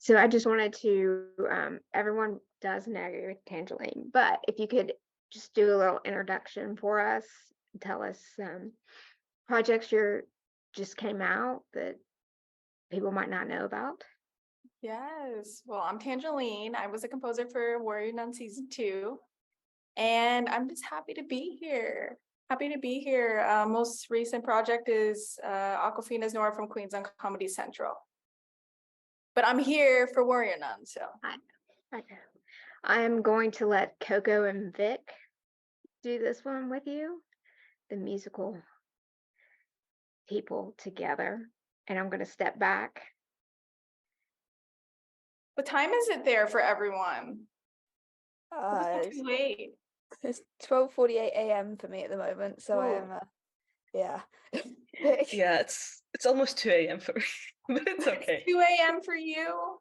So I just wanted to, everyone does know Tangelene, but if you could just do a little introduction for us, tell us projects you're just came out that people might not know about. Yes. Well, I'm Tangelene. I was a composer for Warrior Nun season 2, and I'm just happy to be here. Happy to be here. Most recent project is Aquafina's Nora from Queens on Comedy Central. But I'm here for Warrior Nun, so. I know. I'm going to let Coco and Vic do this one with you, the musical people together, and I'm going to step back. What time is it there for everyone? It's too late. It's 12:48 a.m. for me at the moment, so I am, yeah. Yeah, it's almost 2 a.m. for me, but it's okay. It's 2 a.m. for you?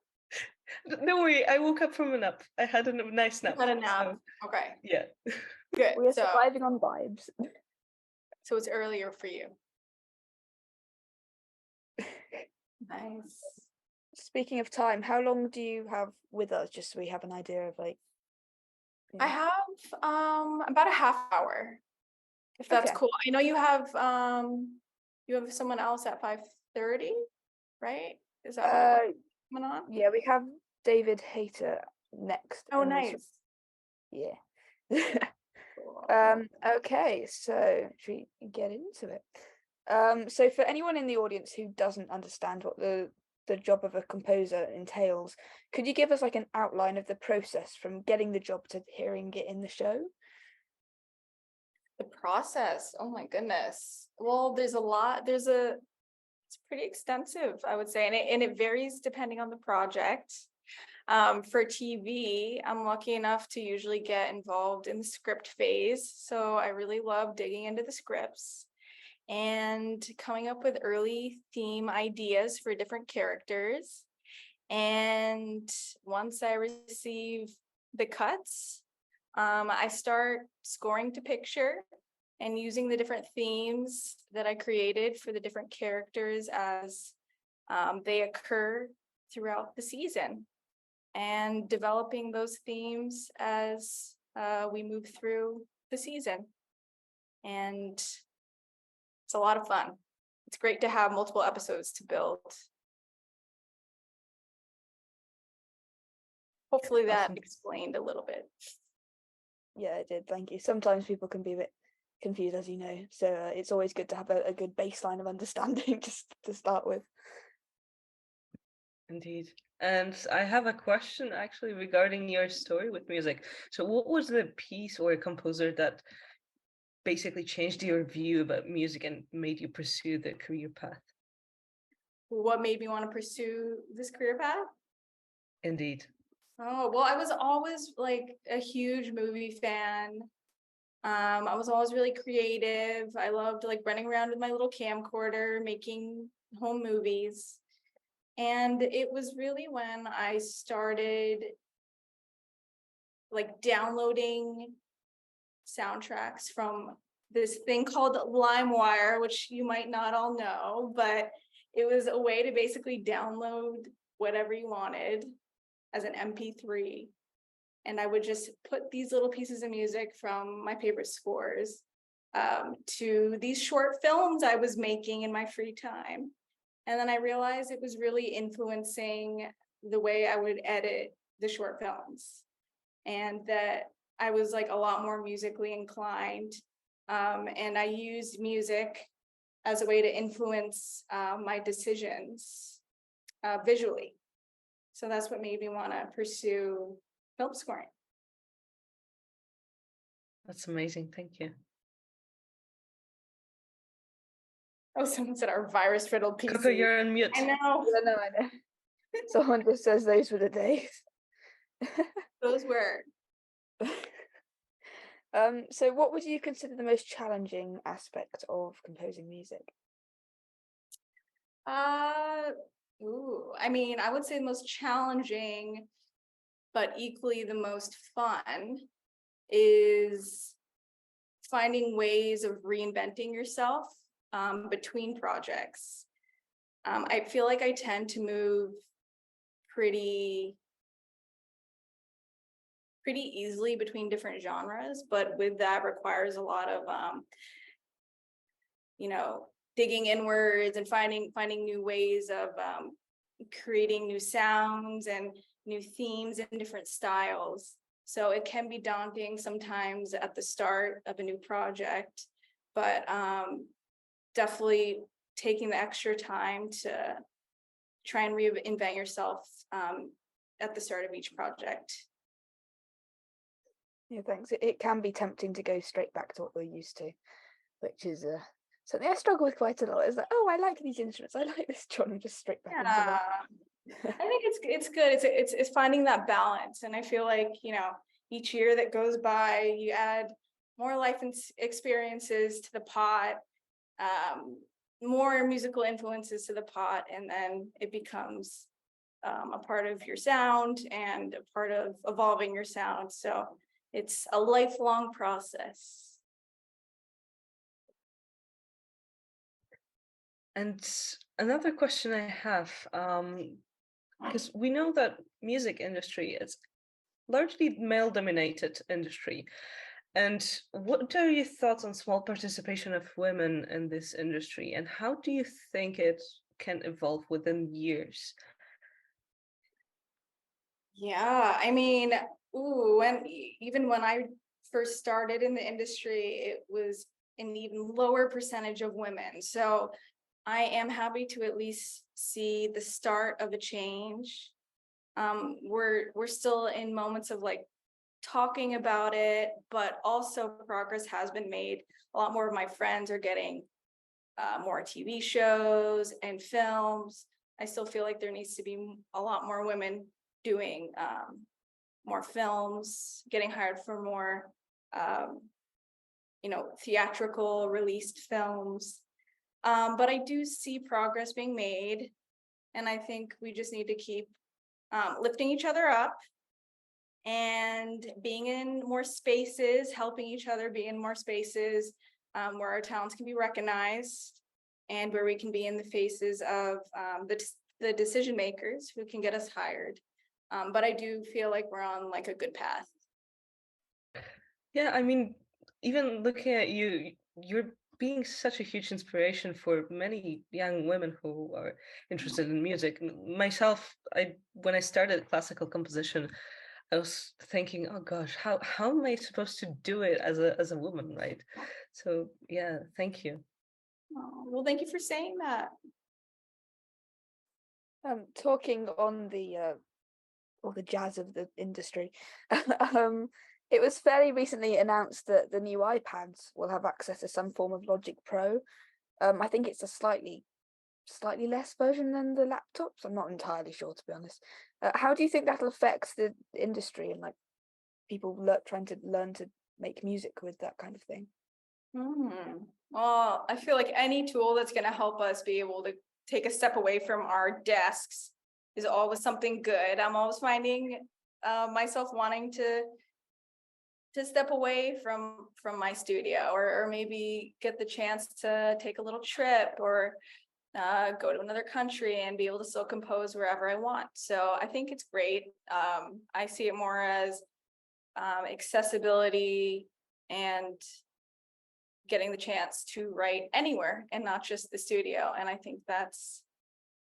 Don't worry, I woke up from a nap. I had a nice nap. Had a nap. So, okay. yeah. Good. We are surviving on vibes. So it's earlier for you. Nice. Speaking of time, how long do you have with us, just so we have an idea of like? I have about a half hour, if that's cool. I know you have someone else at 5:30, right? Is that what's going on? Yeah, we have David Hayter next. Oh, nice. Yeah. Cool. Okay, so should we get into it? So for anyone in the audience who doesn't understand what the job of a composer entails, could you give us like an outline of the process from getting the job to hearing it in the show? The process, oh my goodness. Well, there's a lot. It's pretty extensive, I would say, and it varies depending on the project. For TV, I'm lucky enough to usually get involved in the script phase, so I really love digging into the scripts and coming up with early theme ideas for different characters. And once I receive the cuts, I start scoring to picture and using the different themes that I created for the different characters as they occur throughout the season, and developing those themes as we move through the season. And it's a lot of fun. It's great to have multiple episodes to build. Hopefully that explained a little bit. Yeah, it did. Thank you. Sometimes people can be a bit confused, as you know, so it's always good to have a good baseline of understanding just to start with. Indeed. And I have a question actually regarding your story with music. So what was the piece or composer that basically changed your view about music and made you pursue the career path? What made me want to pursue this career path? Indeed. Oh, well, I was always like a huge movie fan. I was always really creative. I loved like running around with my little camcorder, making home movies. And it was really when I started like downloading soundtracks from this thing called LimeWire, which you might not all know, but it was a way to basically download whatever you wanted as an MP3. And I would just put these little pieces of music from my favorite scores to these short films I was making in my free time. And then I realized it was really influencing the way I would edit the short films, and that I was like a lot more musically inclined. And I used music as a way to influence my decisions visually. So that's what made me want to pursue film scoring. That's amazing. Thank you. Oh, someone said our virus-riddled PC. Coco, you're on mute. I know. I know. Someone just says those were the days. Those were. So what would you consider the most challenging aspect of composing music? I mean, I would say the most challenging, but equally the most fun, is finding ways of reinventing yourself between projects. I feel like I tend to move pretty easily between different genres, but with that requires a lot of digging inwards and finding new ways of creating new sounds and new themes and different styles. So it can be daunting sometimes at the start of a new project, but definitely taking the extra time to try and reinvent yourself at the start of each project. Yeah, thanks. It can be tempting to go straight back to what we're used to, which is something I struggle with quite a lot. Is like, oh, I like these instruments, I like this drum, just straight back into that. I think it's good. It's finding that balance, and I feel like each year that goes by, you add more life experiences to the pot, more musical influences to the pot, and then it becomes a part of your sound and a part of evolving your sound. So it's a lifelong process. And another question I have, because we know that music industry is largely male-dominated industry. And what are your thoughts on small participation of women in this industry? And how do you think it can evolve within years? Yeah, I mean, even when I first started in the industry, it was an even lower percentage of women. So I am happy to at least see the start of a change. We're still in moments of like talking about it, but also progress has been made. A lot more of my friends are getting more TV shows and films. I still feel like there needs to be a lot more women doing more films, getting hired for more theatrical released films. But I do see progress being made, and I think we just need to keep lifting each other up and being in more spaces, helping each other be in more spaces where our talents can be recognized and where we can be in the faces of the decision makers who can get us hired. But I do feel like we're on like a good path. Yeah, I mean, even looking at you, you're being such a huge inspiration for many young women who are interested in music. Myself, when I started classical composition, I was thinking, oh gosh, how am I supposed to do it as a woman, right? So yeah, thank you. Oh, well, thank you for saying that. Talking on the jazz of the industry, it was fairly recently announced that the new iPads will have access to some form of Logic Pro. I think it's a slightly less version than the laptops. I'm not entirely sure, to be honest. How do you think that'll affect the industry and like people trying to learn to make music with that kind of thing? Well, I feel like any tool that's going to help us be able to take a step away from our desks is always something good. I'm always finding myself wanting to step away from my studio, or maybe get the chance to take a little trip, or go to another country and be able to still compose wherever I want. So I think it's great. I see it more as accessibility and getting the chance to write anywhere and not just the studio. And I think that's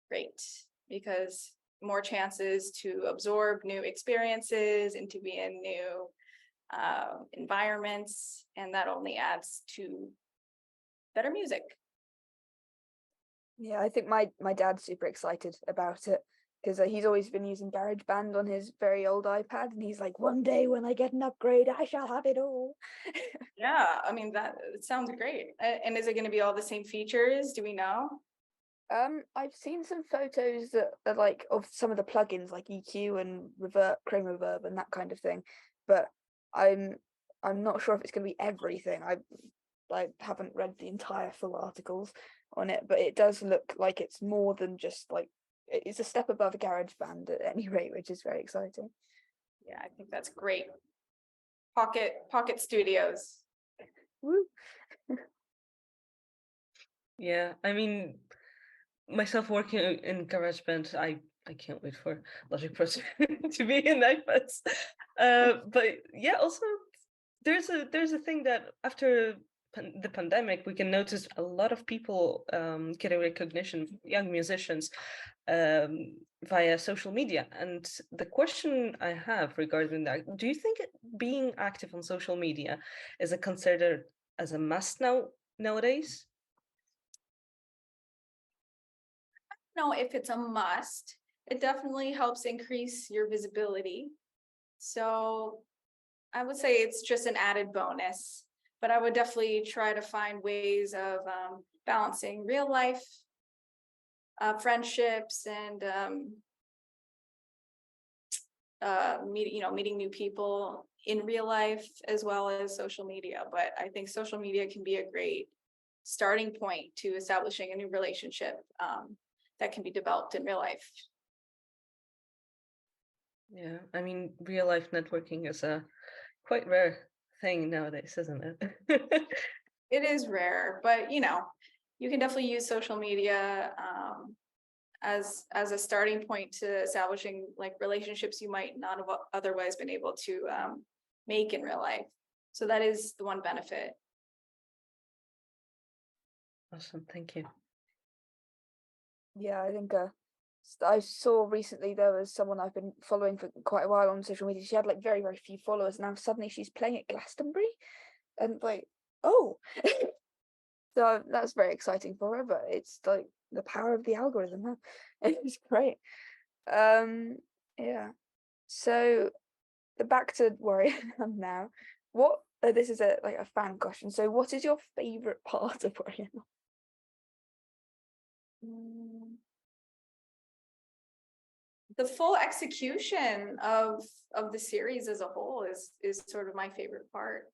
great because more chances to absorb new experiences and to be in new environments, and that only adds to better music. Yeah, I think my dad's super excited about it because he's always been using GarageBand on his very old iPad, and he's like, one day when I get an upgrade, I shall have it all. Yeah, I mean, that sounds great. And is it going to be all the same features? Do we know? I've seen some photos that are like of some of the plugins like EQ and reverb, chroma reverb, and that kind of thing, but I'm not sure if it's going to be everything. I haven't read the entire full articles on it, but it does look like it's more than just like it's a step above a GarageBand at any rate, which is very exciting. Yeah, I think that's great. Pocket Studios. Woo. Yeah, I mean, myself working in GarageBand, I I can't wait for Logic Pro to be in iPads. But yeah, also there's a thing that after the pandemic, we can notice a lot of people getting recognition, young musicians, via social media. And the question I have regarding that, do you think being active on social media is considered as a must nowadays? No, if it's a must, it definitely helps increase your visibility. So I would say it's just an added bonus, but I would definitely try to find ways of balancing real life friendships and meeting new people in real life as well as social media. But I think social media can be a great starting point to establishing a new relationship that can be developed in real life. Yeah, I mean, real life networking is a quite rare thing nowadays, isn't it? It is rare, but you can definitely use social media as a starting point to establishing like relationships you might not have otherwise been able to make in real life. So that is the one benefit. Awesome, thank you. Yeah, I think I saw recently there was someone I've been following for quite a while on social media. She had like very, very few followers. Now suddenly she's playing at Glastonbury, and like, oh, so that's very exciting for her. But it's like the power of the algorithm, huh? It's great. Yeah. So back to Warrior Nun now. What this is a fan question. So what is your favorite part of Warrior Nun? The full execution of the series as a whole is sort of my favorite part.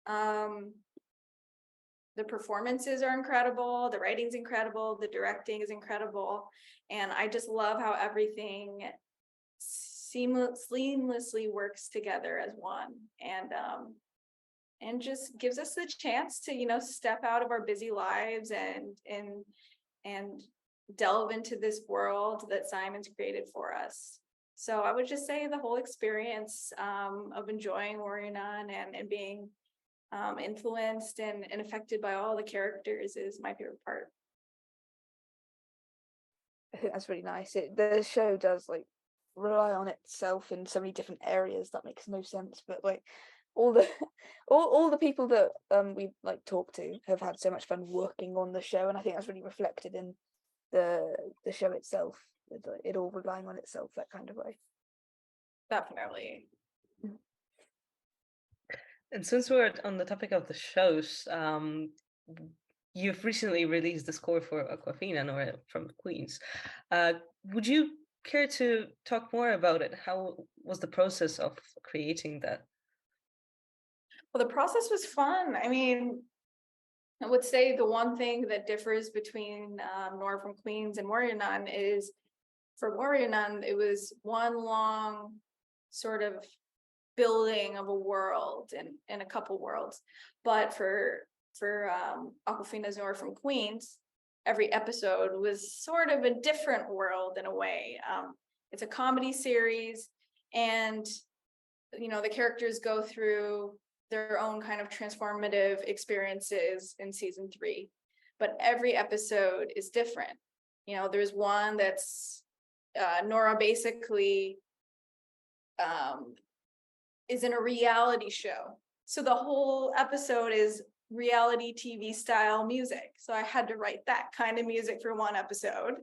The performances are incredible, the writing's incredible, the directing is incredible, and I just love how everything seamlessly works together as one, and just gives us the chance to step out of our busy lives and delve into this world that Simon's created for us. So I would just say the whole experience of enjoying Warrior Nun and being influenced and affected by all the characters is my favorite part. I think that's really nice. The show does like rely on itself in so many different areas that makes no sense, but like all the all the people that we've like talked to have had so much fun working on the show, and I think that's really reflected in the show itself, with it all relying on itself that kind of way. Definitely. And since we're on the topic of the shows, you've recently released the score for Aquafina or from Queens. Would you care to talk more about it? How was the process of creating that? Well, the process was fun. I mean, I would say the one thing that differs between Nora from Queens and Warrior Nun is, for Warrior Nun, it was one long sort of building of a world and a couple worlds. But for Aquafina's Nora from Queens, every episode was sort of a different world in a way. It's a comedy series, and the characters go through their own kind of transformative experiences in season 3, but every episode is different. There's one that's Nora basically is in a reality show, so the whole episode is reality TV style music, so I had to write that kind of music for one episode.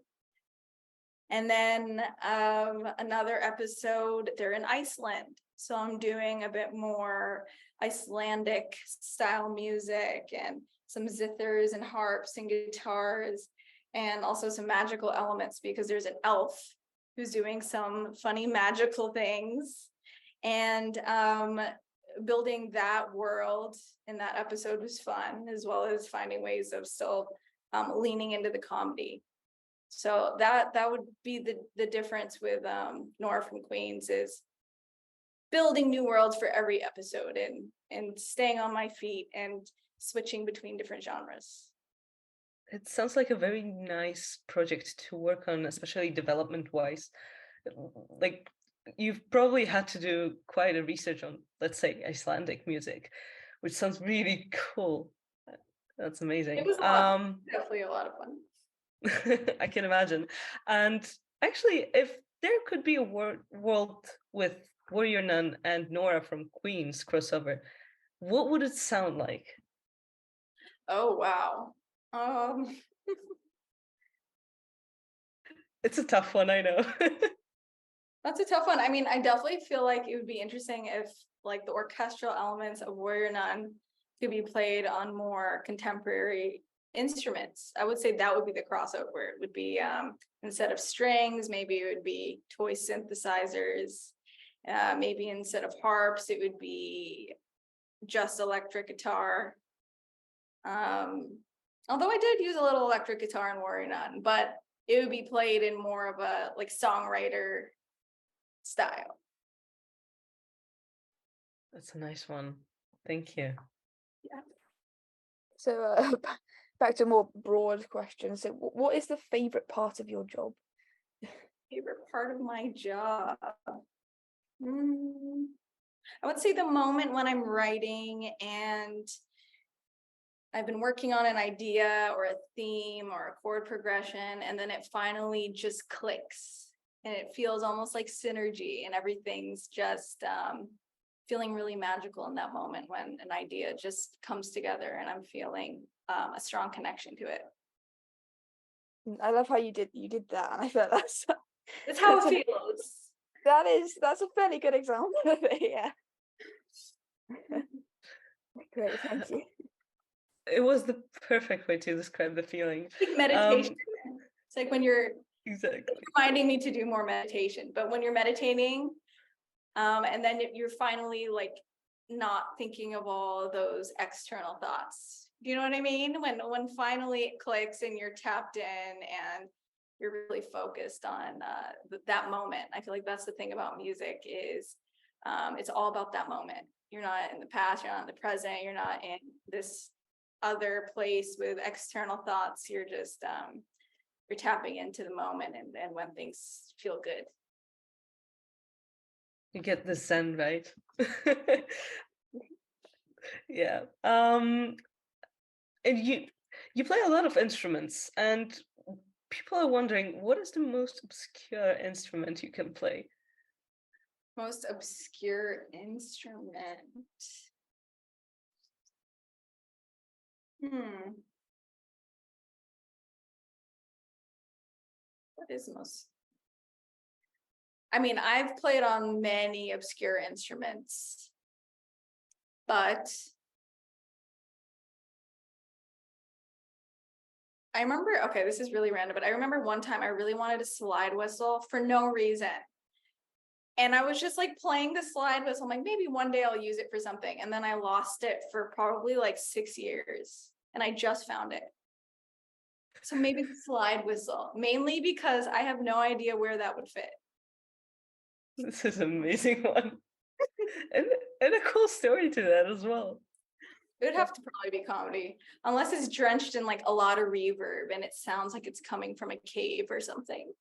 And then another episode, they're in Iceland, so I'm doing a bit more Icelandic style music and some zithers and harps and guitars, and also some magical elements because there's an elf who's doing some funny magical things. And building that world in that episode was fun, as well as finding ways of still leaning into the comedy. So that would be the difference with Nora from Queens, is building new worlds for every episode and staying on my feet and switching between different genres. It sounds like a very nice project to work on, especially development-wise. Like, you've probably had to do quite a research on, let's say, Icelandic music, which sounds really cool. That's amazing. It was a lot, definitely a lot of fun. I can imagine. And actually, if there could be a world with Warrior Nun and Nora from Queens crossover, what would it sound like? Oh, wow. It's a tough one, I know. That's a tough one. I mean, I definitely feel like it would be interesting if like the orchestral elements of Warrior Nun could be played on more contemporary instruments. I would say that would be the crossover. It would be instead of strings, maybe it would be toy synthesizers. Maybe instead of harps, it would be just electric guitar. Although I did use a little electric guitar in Warrior Nun, but it would be played in more of a like songwriter style. That's a nice one. Thank you. Yeah. So back to a more broad question. So what is the favorite part of your job? Favorite part of my job. I would say the moment when I'm writing and I've been working on an idea or a theme or a chord progression, and then it finally just clicks and it feels almost like synergy and everything's just feeling really magical in that moment when an idea just comes together and I'm feeling a strong connection to it. I love how you did that, and I feel that's How that's it feels. that's a fairly good example of it. Yeah. Great, thank you. It was the perfect way to describe the feeling. Like meditation. It's like when you're Exactly. reminding me to do more meditation, but when you're meditating, and then you're finally like not thinking of all those external thoughts. Do you know what I mean? When finally it clicks and you're tapped in and you're really focused on that moment. I feel like that's the thing about music is it's all about that moment. You're not in the past, you're not in the present, you're not in this other place with external thoughts. You're just you're tapping into the moment and when things feel good. You get the zen, right? Yeah. And you play a lot of instruments, and people are wondering, what is the most obscure instrument you can play? Most obscure instrument. What is most? I mean, I've played on many obscure instruments, but I remember, okay, this is really random, but I remember one time I really wanted a slide whistle for no reason. And I was just like playing the slide whistle. I'm like, maybe one day I'll use it for something. And then I lost it for probably like 6 years. And I just found it. So maybe the slide whistle, mainly because I have no idea where that would fit. This is an amazing one. and a cool story to that as well. It would have to probably be comedy, unless it's drenched in like a lot of reverb and it sounds like it's coming from a cave or something.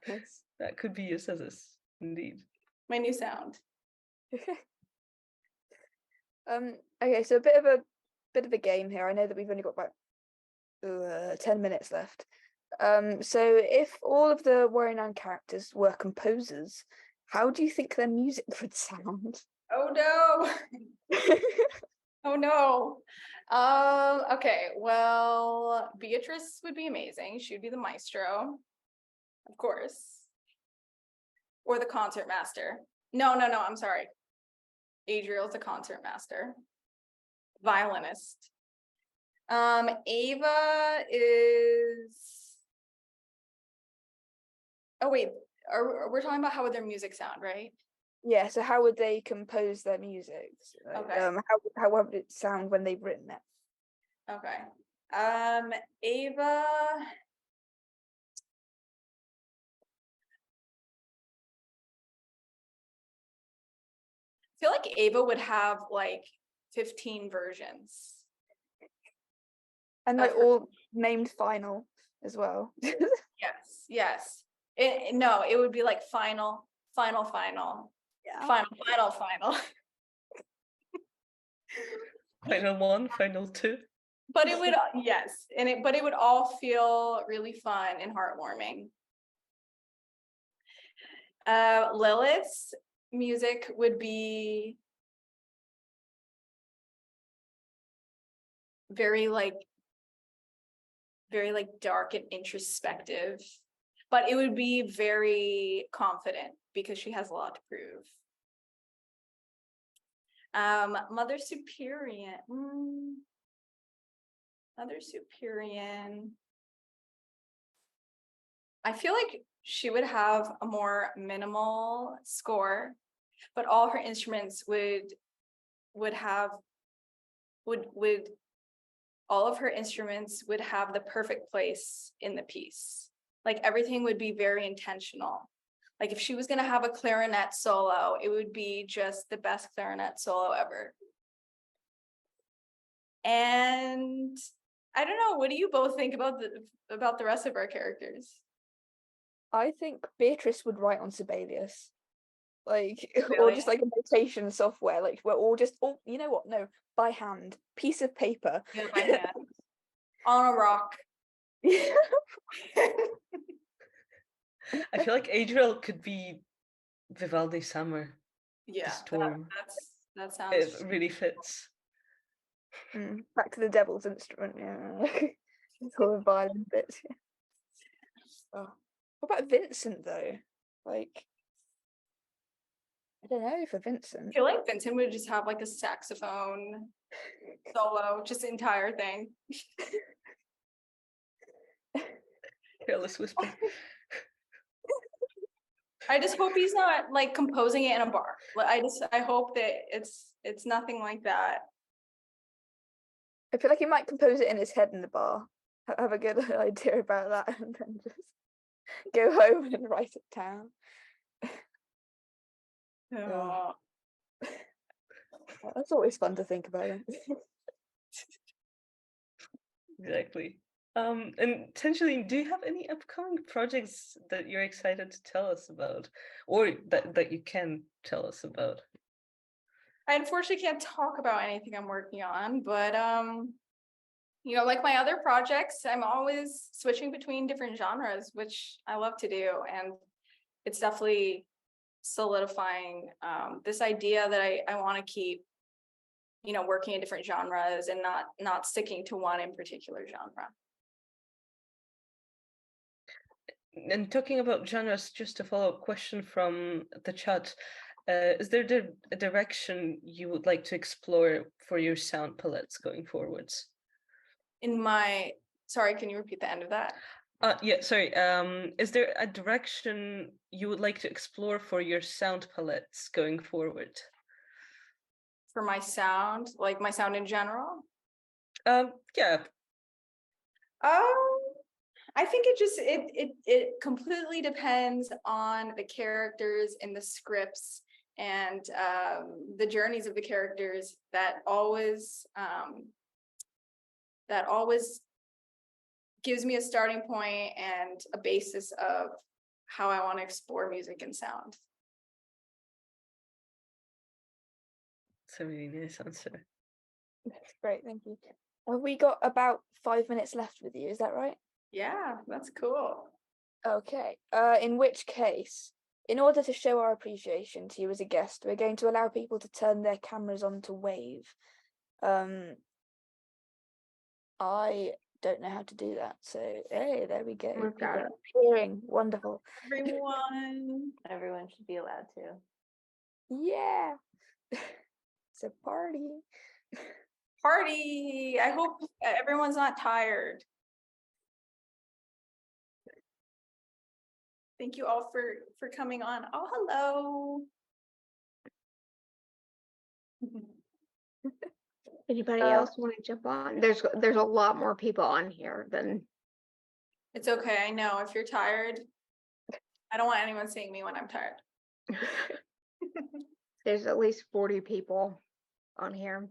Nice. That could be used as this, indeed. My new sound. Okay, so a bit of a game here. I know that we've only got about 10 minutes left. So if all of the Warrior Nun characters were composers, how do you think their music would sound? Oh no. Oh no. Okay, well, Beatrice would be amazing. She would be the maestro, of course. Or the concert master. No, I'm sorry. Adriel's the concert master. Violinist. Ava is. Oh wait, we're talking about how would their music sound, right? Yeah, so how would they compose their music? Okay. How would it sound when they've written it? Okay. Ava. I feel like Ava would have like 15 versions. And like Of her- all named final as well. Yes. No, it would be like final. Yeah. Final. Final one, final two. But it would, yes, but it would all feel really fun and heartwarming. Lilith's music would be very like dark and introspective, but it would be very confident because she has a lot to prove. Mother Superior. Mother Superior. I feel like she would have a more minimal score, but all her instruments would all of her instruments would have the perfect place in the piece. Like everything would be very intentional. Like if she was going to have a clarinet solo, it would be just the best clarinet solo ever. And I don't know, what do you both think about the rest of our characters? I think Beatrice would write on Sibelius. Like, or Really? just like a notation software. Like we're all just, oh, you know what? No, by hand, piece of paper. Yeah, by hand. On a rock. I feel like Adriel could be Vivaldi Summer. Yeah, Storm. that It sounds really fits. Back to the devil's instrument. Yeah. It's all the violin bits. Yeah. Oh. What about Vincent though? Like, I don't know for Vincent. I feel like Vincent would just have like a saxophone solo, just the entire thing. Careless whisper. I just hope he's not like composing it in a bar. I hope that it's nothing like that. I feel like he might compose it in his head in the bar. Have a good idea about that, and then just go home and write it down. Oh. That's always fun to think about. Exactly. And Tangelene, do you have any upcoming projects that you're excited to tell us about, or that you can tell us about? I unfortunately can't talk about anything I'm working on, but you know, like my other projects, I'm always switching between different genres, which I love to do, and it's definitely solidifying this idea that I want to keep, you know, working in different genres and not sticking to one in particular genre. And talking about genres, just a follow-up question from the chat. Is there a direction you would like to explore for your sound palettes going forwards? Sorry, can you repeat the end of that? Yeah, sorry. Is there a direction you would like to explore for your sound palettes going forward? For my sound, like my sound in general? Yeah. I think it completely depends on the characters and the scripts and the journeys of the characters that always gives me a starting point and a basis of how I want to explore music and sound. That's a really nice answer. That's great, thank you. Have we got about 5 minutes left with you? Is that right? Yeah, that's cool. Okay. In which case, in order to show our appreciation to you as a guest, we're going to allow people to turn their cameras on to wave. I don't know how to do that, so hey, there we go. We've got People it. are cheering. Wonderful. Everyone should be allowed to. Yeah. It's a party. Party! I hope everyone's not tired. Thank you all for coming on. Oh, hello. Anybody else want to jump on? There's a lot more people on here than It's okay. I know if you're tired, I don't want anyone seeing me when I'm tired. there's at least 40 people on here.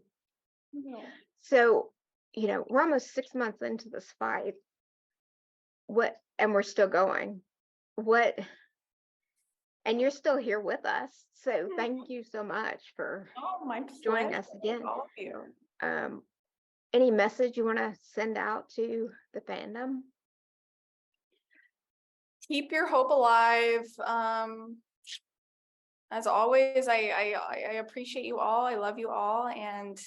So, we're almost 6 months into this fight. And we're still going. And you're still here with us. So thank you so much for Oh, my joining us pleasure. again. All of you. Any message you want to send out to the fandom? Keep your hope alive. As always, I appreciate you all. I love you all, and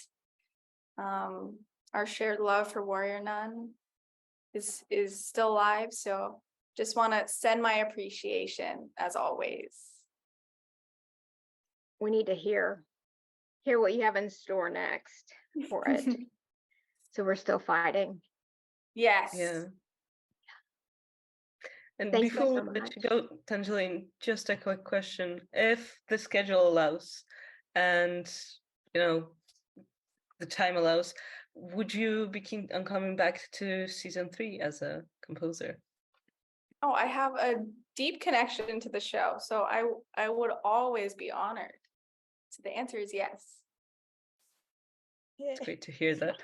our shared love for Warrior Nun is still alive. So just want to send my appreciation as always. We need to hear what you have in store next for it. So we're still fighting. Yes. Yeah. And Thank you before so we let much. you go, Tangelene, just a quick question. If the schedule allows and, the time allows, would you be keen on coming back to season 3 as a composer? Oh, I have a deep connection to the show, so I would always be honored. So the answer is yes. It's great to hear that.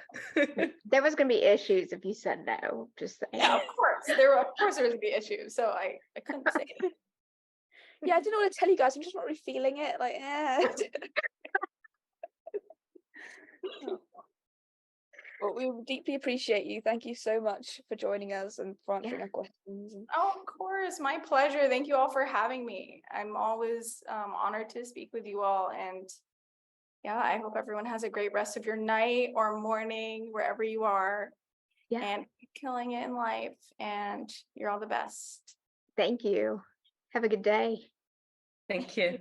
There was going to be issues if you said no. Just saying. Yeah, of course. Of course there was gonna be issues. So I couldn't say it. Yeah, I don't know what to tell you guys. I'm just not really feeling it. Like, Well, we deeply appreciate you. Thank you so much for joining us and for answering our questions. Oh, of course, my pleasure. Thank you all for having me. I'm always honored to speak with you all, and yeah, I hope everyone has a great rest of your night or morning, wherever you are. Yeah. And keep killing it in life, and you're all the best. Thank you. Have a good day. Thank you.